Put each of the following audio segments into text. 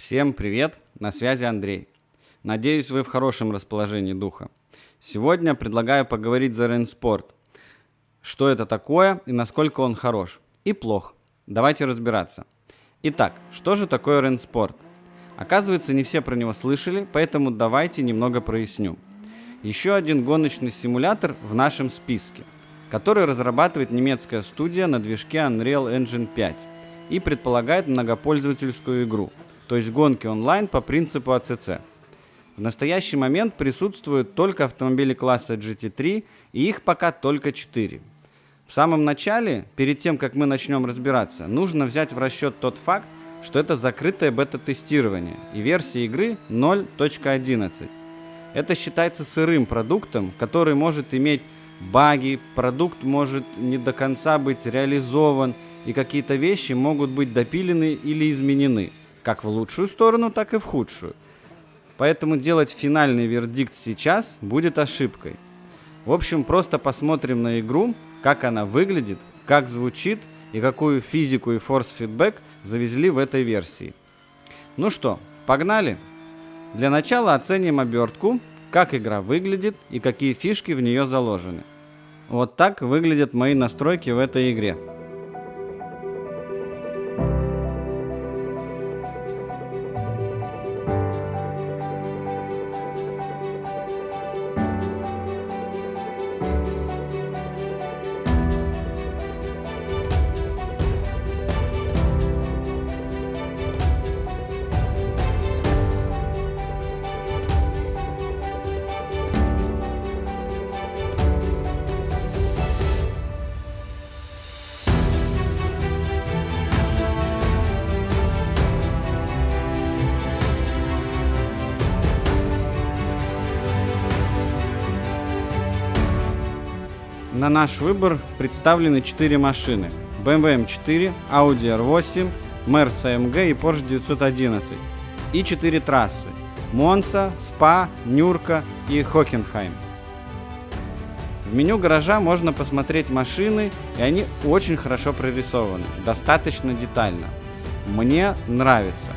Всем привет, на связи Андрей. Надеюсь, вы в хорошем расположении духа. Сегодня предлагаю поговорить за рейнспорт. Что это такое и насколько он хорош и плох. Давайте разбираться. Итак, что же такое рейнспорт? Оказывается, не все про него слышали, поэтому давайте немного проясню. Еще один гоночный симулятор в нашем списке, который разрабатывает немецкая студия на движке Unreal Engine 5 и предполагает многопользовательскую игру, то есть гонки онлайн по принципу ACC. В настоящий момент присутствуют только автомобили класса GT3, и их пока только 4. В самом начале, перед тем, как мы начнем разбираться, нужно взять в расчет тот факт, что это закрытое бета-тестирование, и версия игры 0.11. Это считается сырым продуктом, который может иметь баги, продукт может не до конца быть реализован, и какие-то вещи могут быть допилены или изменены, как в лучшую сторону, так и в худшую. Поэтому делать финальный вердикт сейчас будет ошибкой. В общем, просто посмотрим на игру, как она выглядит, как звучит и какую физику и форс-фидбэк завезли в этой версии. Ну что, погнали? Для начала оценим обертку, как игра выглядит и какие фишки в нее заложены. Вот так выглядят мои настройки в этой игре. На наш выбор представлены 4 машины: BMW M4, Audi R8, Mercedes AMG и Porsche 911. И 4 трассы: Монца, Спа, Нюрка и Хокенхайм. В меню гаража можно посмотреть машины, и они очень хорошо прорисованы, достаточно детально. Мне нравится.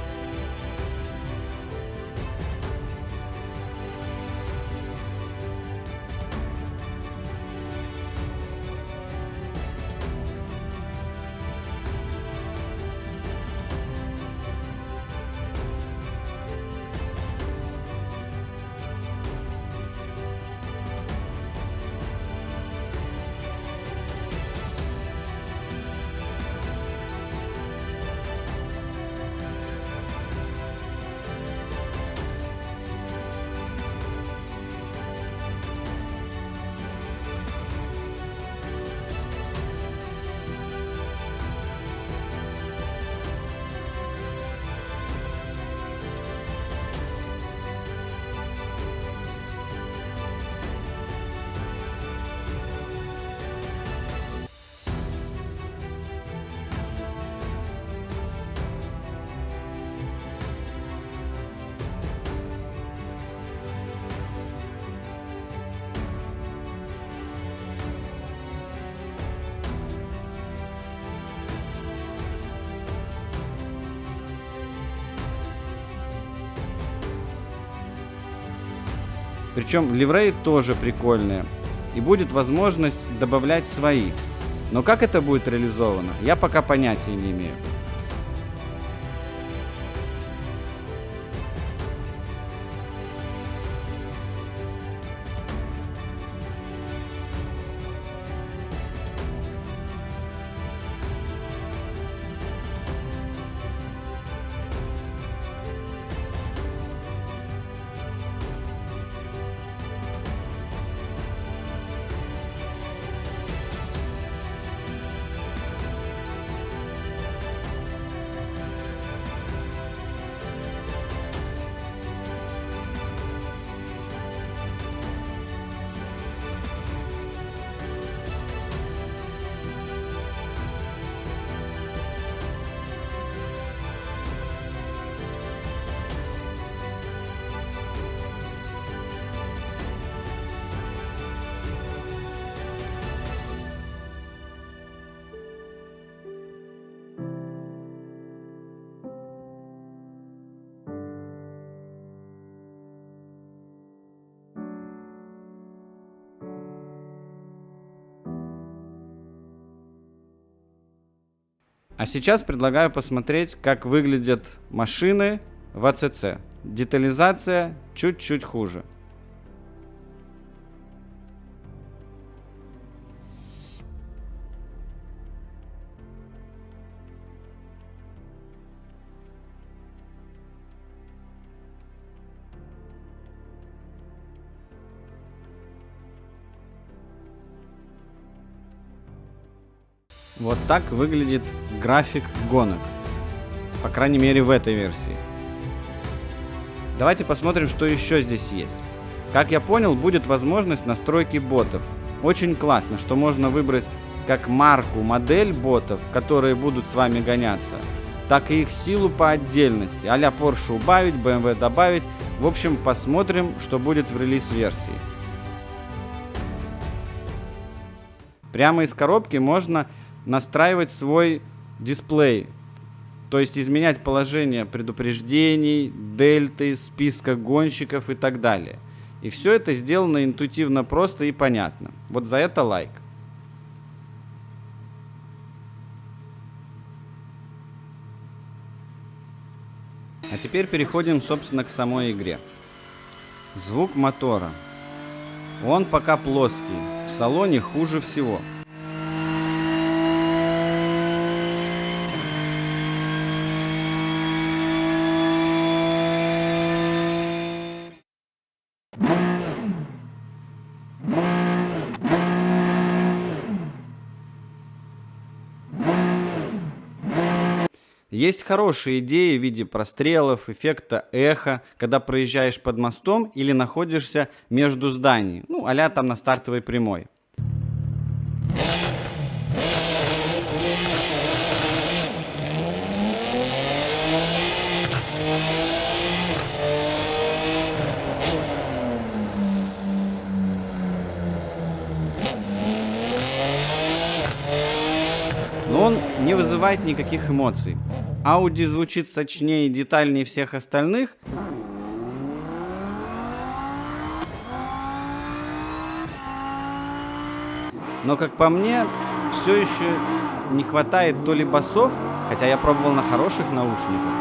Причем ливреи тоже прикольные. И будет возможность добавлять свои. Но как это будет реализовано, я пока понятия не имею. А сейчас предлагаю посмотреть, как выглядят машины в АЦЦ. Детализация чуть-чуть хуже. Вот так выглядит график гонок. По крайней мере в этой версии. Давайте посмотрим, что еще здесь есть. Как я понял, будет возможность настройки ботов. Очень классно, что можно выбрать как марку, модель ботов, которые будут с вами гоняться, так и их силу по отдельности. А-ля Porsche убавить, BMW добавить. В общем, посмотрим, что будет в релиз-версии. Прямо из коробки можно настраивать свой дисплей, то есть изменять положение предупреждений, дельты, списка гонщиков и так далее. И все это сделано интуитивно просто и понятно. Вот за это лайк. А теперь переходим, собственно, к самой игре. Звук мотора. Он пока плоский, в салоне хуже всего. Есть хорошие идеи в виде прострелов, эффекта эхо, когда проезжаешь под мостом или находишься между зданиями, ну, а-ля там на стартовой прямой. Но он не вызывает никаких эмоций. Audi звучит сочнее и детальнее всех остальных. Но, как по мне, все еще не хватает то ли басов, хотя я пробовал на хороших наушниках,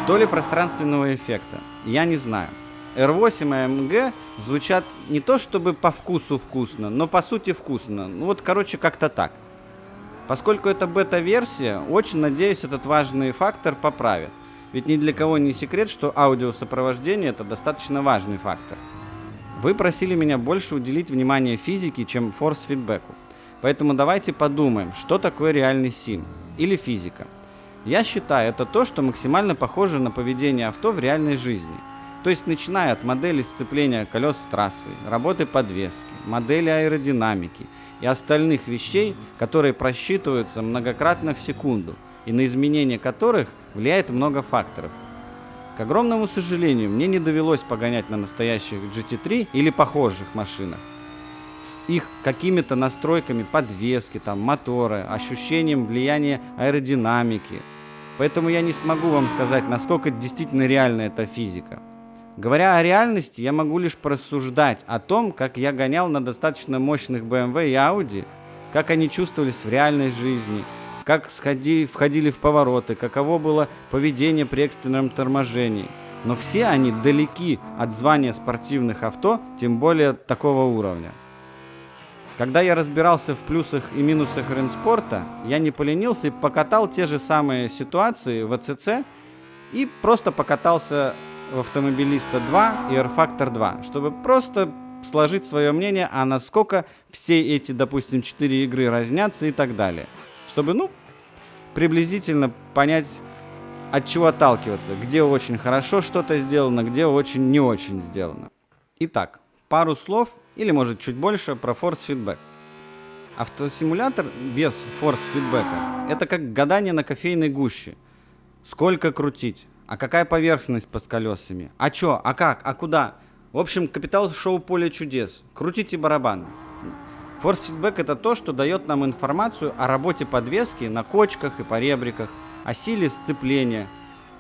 то ли пространственного эффекта. Я не знаю. R8 и AMG звучат не то чтобы по вкусу вкусно, но по сути вкусно. Ну вот, короче, как-то так. Поскольку это бета-версия, очень надеюсь, этот важный фактор поправят. Ведь ни для кого не секрет, что аудиосопровождение – это достаточно важный фактор. Вы просили меня больше уделить внимание физике, чем форс-фидбэку. Поэтому давайте подумаем, что такое реальный сим или физика. Я считаю, это то, что максимально похоже на поведение авто в реальной жизни. То есть начиная от модели сцепления колес с трассой, работы подвески, модели аэродинамики и остальных вещей, которые просчитываются многократно в секунду и на изменение которых влияет много факторов. К огромному сожалению, мне не довелось погонять на настоящих GT3 или похожих машинах с их какими-то настройками подвески, там, мотора, ощущением влияния аэродинамики. Поэтому я не смогу вам сказать, насколько действительно реальна эта физика. Говоря о реальности, я могу лишь порассуждать о том, как я гонял на достаточно мощных BMW и Audi, как они чувствовались в реальной жизни, как входили в повороты, каково было поведение при экстренном торможении. Но все они далеки от звания спортивных авто, тем более такого уровня. Когда я разбирался в плюсах и минусах ренспорта, я не поленился и покатал те же самые ситуации в АЦЦ и просто покатался в Автомобилиста 2 и R-Factor 2, чтобы просто сложить свое мнение, а насколько все эти, допустим, 4 игры разнятся и так далее. Чтобы, приблизительно понять, от чего отталкиваться, где очень хорошо что-то сделано, где очень не очень сделано. Итак, пару слов, или может чуть больше, про форс-фидбэк. Автосимулятор без форс-фидбэка – это как гадание на кофейной гуще. Сколько крутить? А какая поверхность под колесами? А чё? А как? А куда? В общем, капитал шоу «Поле чудес». Крутите барабан. Форс-фидбэк – это то, что дает нам информацию о работе подвески на кочках и поребриках, о силе сцепления.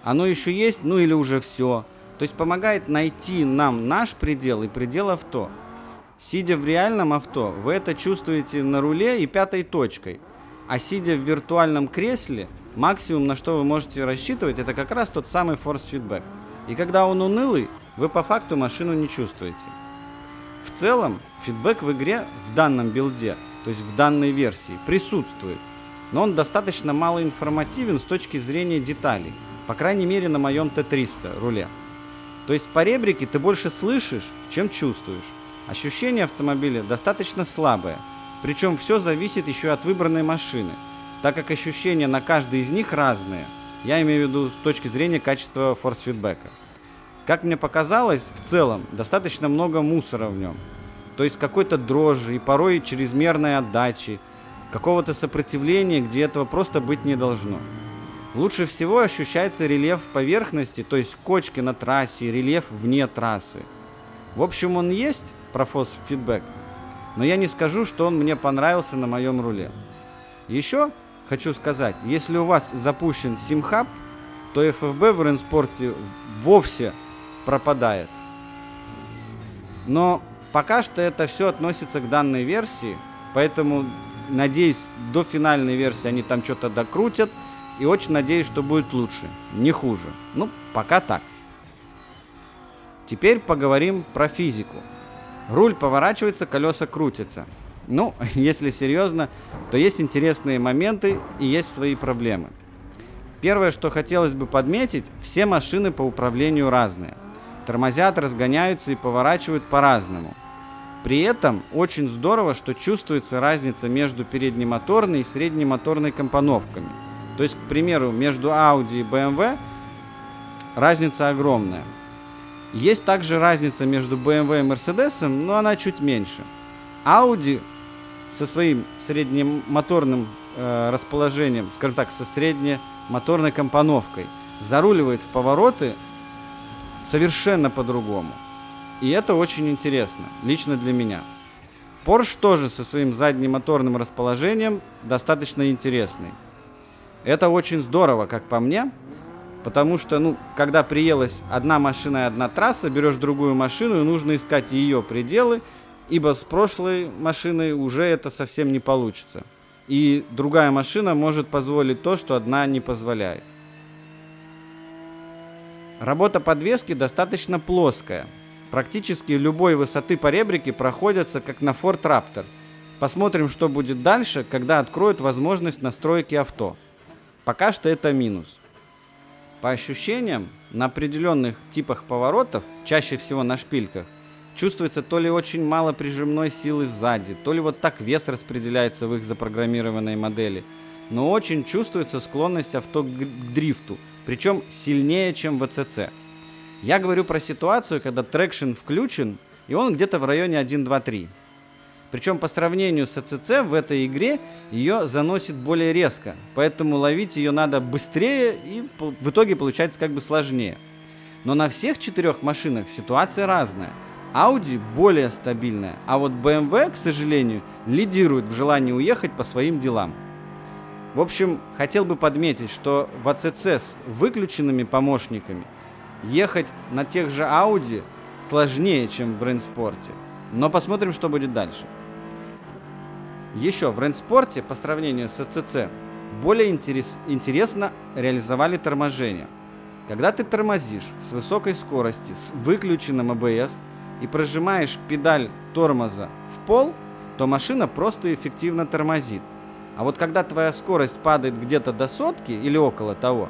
Оно еще есть, или уже все. То есть помогает найти нам наш предел и предел авто. Сидя в реальном авто, вы это чувствуете на руле и пятой точкой. А сидя в виртуальном кресле, максимум, на что вы можете рассчитывать, это как раз тот самый форс-фидбэк. И когда он унылый, вы по факту машину не чувствуете. В целом, фидбэк в игре в данном билде, то есть в данной версии, присутствует, но он достаточно малоинформативен с точки зрения деталей, по крайней мере на моем Т300 руле. То есть по ребрике ты больше слышишь, чем чувствуешь. Ощущение автомобиля достаточно слабое, причем все зависит еще от выбранной машины, так как ощущения на каждой из них разные. Я имею в виду с точки зрения качества форс-фидбэка. Как мне показалось, в целом достаточно много мусора в нем. То есть какой-то дрожи и порой чрезмерной отдачи, какого-то сопротивления, где этого просто быть не должно. Лучше всего ощущается рельеф поверхности, то есть кочки на трассе и рельеф вне трассы. В общем, он есть про форс-фидбэк, но я не скажу, что он мне понравился на моем руле. Еще хочу сказать, если у вас запущен SimHub, то FFB в Ренспорте вовсе пропадает. Но пока что это все относится к данной версии, поэтому надеюсь, до финальной версии они там что-то докрутят, и очень надеюсь, что будет лучше, не хуже. Ну, пока так. Теперь поговорим про физику. Руль поворачивается, колеса крутятся. Ну, если серьезно, то есть интересные моменты и есть свои проблемы. Первое, что хотелось бы подметить, все машины по управлению разные. Тормозят, разгоняются и поворачивают по-разному. При этом очень здорово, что чувствуется разница между переднемоторной и среднемоторной компоновками. То есть, к примеру, между Audi и BMW разница огромная. Есть также разница между BMW и Mercedes, но она чуть меньше. Audi со своим среднемоторным расположением, скажем так, со среднемоторной компоновкой, заруливает в повороты совершенно по-другому. И это очень интересно, лично для меня. Porsche тоже со своим заднемоторным расположением достаточно интересный. Это очень здорово, как по мне, потому что, когда приелась одна машина и одна трасса, берешь другую машину и нужно искать ее пределы, ибо с прошлой машиной уже это совсем не получится. И другая машина может позволить то, что одна не позволяет. Работа подвески достаточно плоская. Практически любой высоты по ребрике проходятся, как на Ford Raptor. Посмотрим, что будет дальше, когда откроют возможность настройки авто. Пока что это минус. По ощущениям, на определенных типах поворотов, чаще всего на шпильках, чувствуется то ли очень мало прижимной силы сзади, то ли вот так вес распределяется в их запрограммированной модели. Но очень чувствуется склонность авто к дрифту, причем сильнее, чем в АЦЦ. Я говорю про ситуацию, когда трекшн включен, и он где-то в районе 1, 2, 3. Причем по сравнению с АЦЦ в этой игре ее заносит более резко, поэтому ловить ее надо быстрее и в итоге получается как бы сложнее. Но на всех 4 машинах ситуация разная. Audi более стабильная, а вот BMW, к сожалению, лидирует в желании уехать по своим делам. В общем, хотел бы подметить, что в АЦЦ с выключенными помощниками ехать на тех же Audi сложнее, чем в Ренспорте. Но посмотрим, что будет дальше. Еще в Ренспорте, по сравнению с АЦЦ, более интересно реализовали торможение. Когда ты тормозишь с высокой скорости, с выключенным АБС и прожимаешь педаль тормоза в пол, то машина просто эффективно тормозит. А вот когда твоя скорость падает где-то до сотки или около того,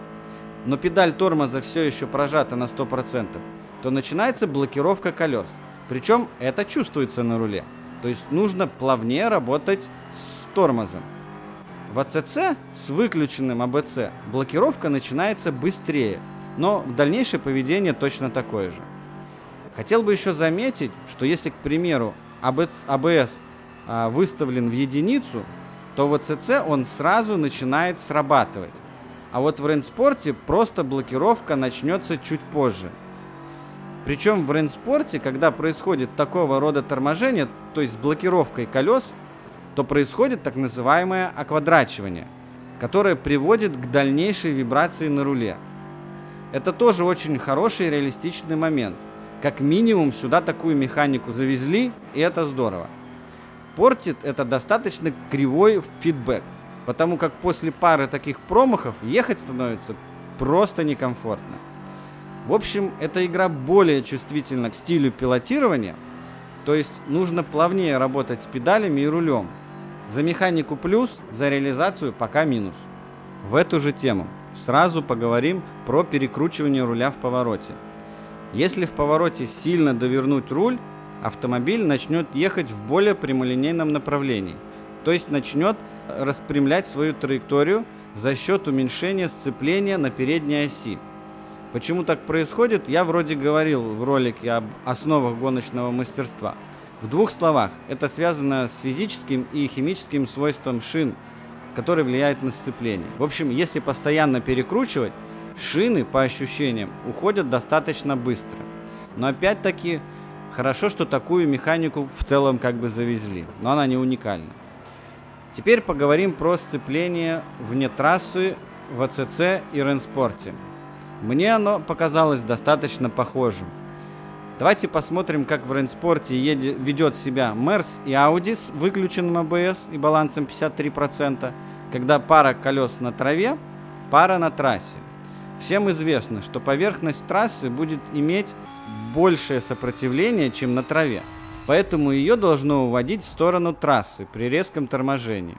но педаль тормоза все еще прожата на 100%, то начинается блокировка колес. Причем это чувствуется на руле. То есть нужно плавнее работать с тормозом. В АЦЦ с выключенным АБЦ блокировка начинается быстрее, но дальнейшее поведение точно такое же. Хотел бы еще заметить, что если, к примеру, АБС выставлен в единицу, то в АЦЦ он сразу начинает срабатывать. А вот в Ренспорте просто блокировка начнется чуть позже. Причем в Ренспорте, когда происходит такого рода торможение, то есть с блокировкой колес, то происходит так называемое оквадрачивание, которое приводит к дальнейшей вибрации на руле. Это тоже очень хороший и реалистичный момент. Как минимум сюда такую механику завезли, и это здорово. Портит это достаточно кривой фидбэк, потому как после пары таких промахов ехать становится просто некомфортно. В общем, эта игра более чувствительна к стилю пилотирования, то есть нужно плавнее работать с педалями и рулем. За механику плюс, за реализацию пока минус. В эту же тему сразу поговорим про перекручивание руля в повороте. Если в повороте сильно довернуть руль, автомобиль начнет ехать в более прямолинейном направлении, то есть начнет распрямлять свою траекторию за счет уменьшения сцепления на передней оси. Почему так происходит, я вроде говорил в ролике об основах гоночного мастерства. В двух словах, это связано с физическим и химическим свойством шин, который влияет на сцепление. В общем, если постоянно перекручивать, шины, по ощущениям, уходят достаточно быстро. Но опять-таки, хорошо, что такую механику в целом как бы завезли, но она не уникальна. Теперь поговорим про сцепление вне трассы в АЦЦ и Ренспорте. Мне оно показалось достаточно похожим. Давайте посмотрим, как в Ренспорте ведет себя Мерс и Ауди с выключенным АБС и балансом 53%, когда пара колес на траве, пара на трассе. Всем известно, что поверхность трассы будет иметь большее сопротивление, чем на траве, поэтому ее должно уводить в сторону трассы при резком торможении.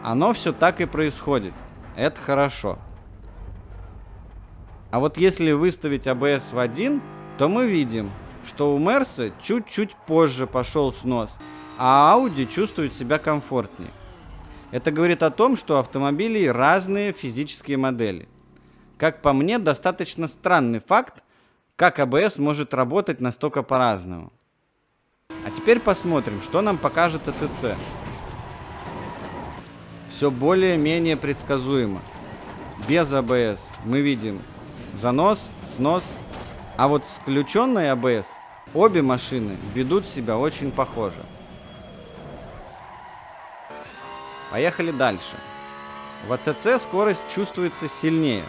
Оно все так и происходит. Это хорошо. А вот если выставить АБС в 1, то мы видим, что у Мерса чуть-чуть позже пошел снос, а Audi чувствует себя комфортнее. Это говорит о том, что у автомобилей разные физические модели. Как по мне, достаточно странный факт, как АБС может работать настолько по-разному. А теперь посмотрим, что нам покажет АТЦ. Все более-менее предсказуемо. Без АБС мы видим занос, снос. А вот с включенной АБС обе машины ведут себя очень похоже. Поехали дальше. В АЦЦ скорость чувствуется сильнее.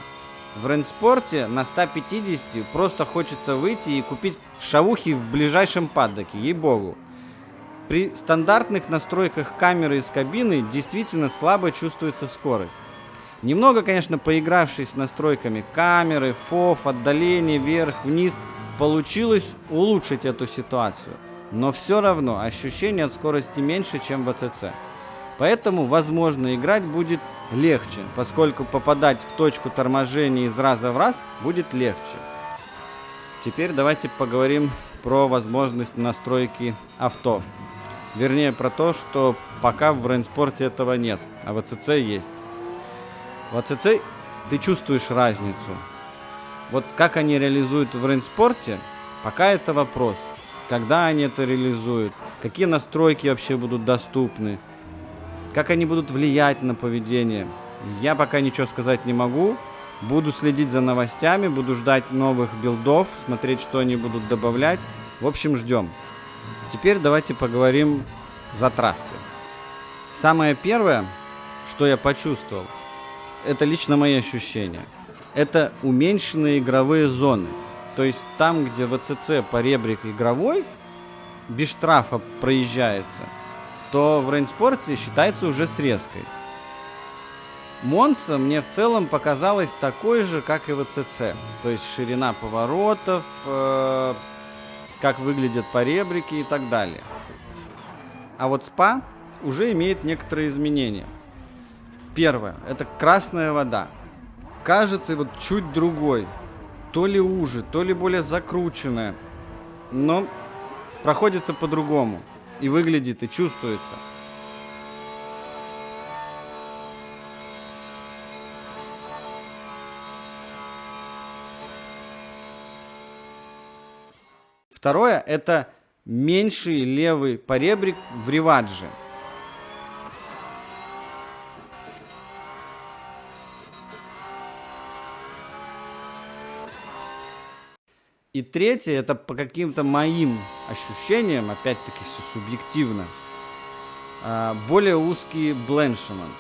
В Ренспорте на 150 просто хочется выйти и купить шавухи в ближайшем паддоке, ей-богу. При стандартных настройках камеры из кабины действительно слабо чувствуется скорость. Немного, конечно, поигравшись с настройками камеры, ФОВ, отдаление вверх-вниз, получилось улучшить эту ситуацию. Но все равно ощущение от скорости меньше, чем в АЦЦ. Поэтому, возможно, играть будет легче, поскольку попадать в точку торможения из раза в раз будет легче. Теперь давайте поговорим про возможность настройки авто. Вернее, про то, что пока в Ренспорте этого нет, а в АЦЦ есть. В АЦЦ ты чувствуешь разницу. Вот как они реализуют в Ренспорте, пока это вопрос. Когда они это реализуют, какие настройки вообще будут доступны, как они будут влиять на поведение, я пока ничего сказать не могу. Буду следить за новостями, буду ждать новых билдов, смотреть, что они будут добавлять. В общем, ждем. Теперь давайте поговорим за трассы. Самое первое, что я почувствовал, это лично мои ощущения. Это уменьшенные игровые зоны. То есть там, где в АЦЦ поребрик игровой, без штрафа проезжается, то в Ренспорте считается уже срезкой. Монца мне в целом показалась такой же, как и в АЦЦ. То есть ширина поворотов, как выглядят поребрики и так далее. А вот СПА уже имеет некоторые изменения. Первое, это красная вода. Кажется, вот чуть другой. То ли уже, то ли более закрученная. Но проходится по-другому. И выглядит, и чувствуется. Второе, это меньший левый поребрик в Ривадже. И третье, это по каким-то моим ощущениям, опять-таки все субъективно, более узкий бленшемент.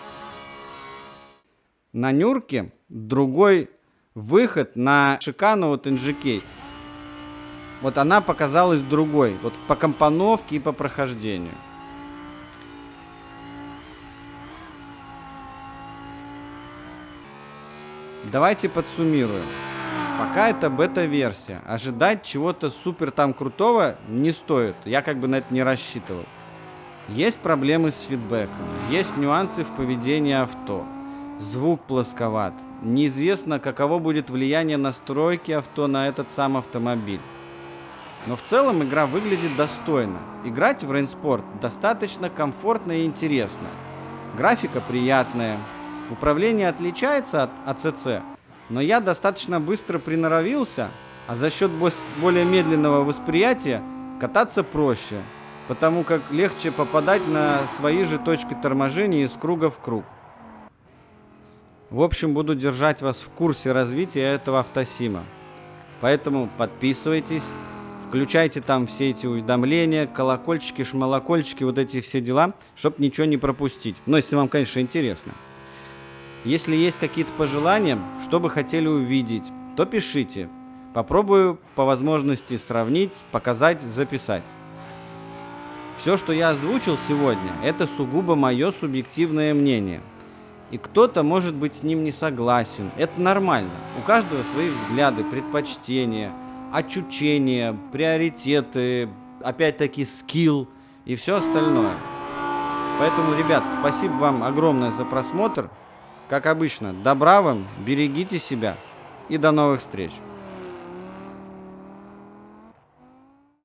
На Нюрке другой выход на шикану от NGK. Вот она показалась другой, вот по компоновке и по прохождению. Давайте подсуммируем. Пока это бета-версия. Ожидать чего-то супер там крутого не стоит. Я как бы на это не рассчитывал. Есть проблемы с фидбэком. Есть нюансы в поведении авто. Звук плосковат. Неизвестно, каково будет влияние настройки авто на этот сам автомобиль. Но в целом игра выглядит достойно. Играть в Rainsport достаточно комфортно и интересно. Графика приятная. Управление отличается от АЦЦ, но я достаточно быстро приноровился, а за счет более медленного восприятия кататься проще, потому как легче попадать на свои же точки торможения из круга в круг. В общем, буду держать вас в курсе развития этого автосима. Поэтому подписывайтесь, включайте там все эти уведомления, колокольчики, шмалокольчики, вот эти все дела, чтобы ничего не пропустить. Но если вам, конечно, интересно. Если есть какие-то пожелания, что бы хотели увидеть, то пишите. Попробую по возможности сравнить, показать, записать. Все, что я озвучил сегодня, это сугубо мое субъективное мнение. И кто-то может быть с ним не согласен. Это нормально. У каждого свои взгляды, предпочтения, ощущения, приоритеты, опять-таки скилл и все остальное. Поэтому, ребят, спасибо вам огромное за просмотр. Как обычно, добра вам, берегите себя и до новых встреч.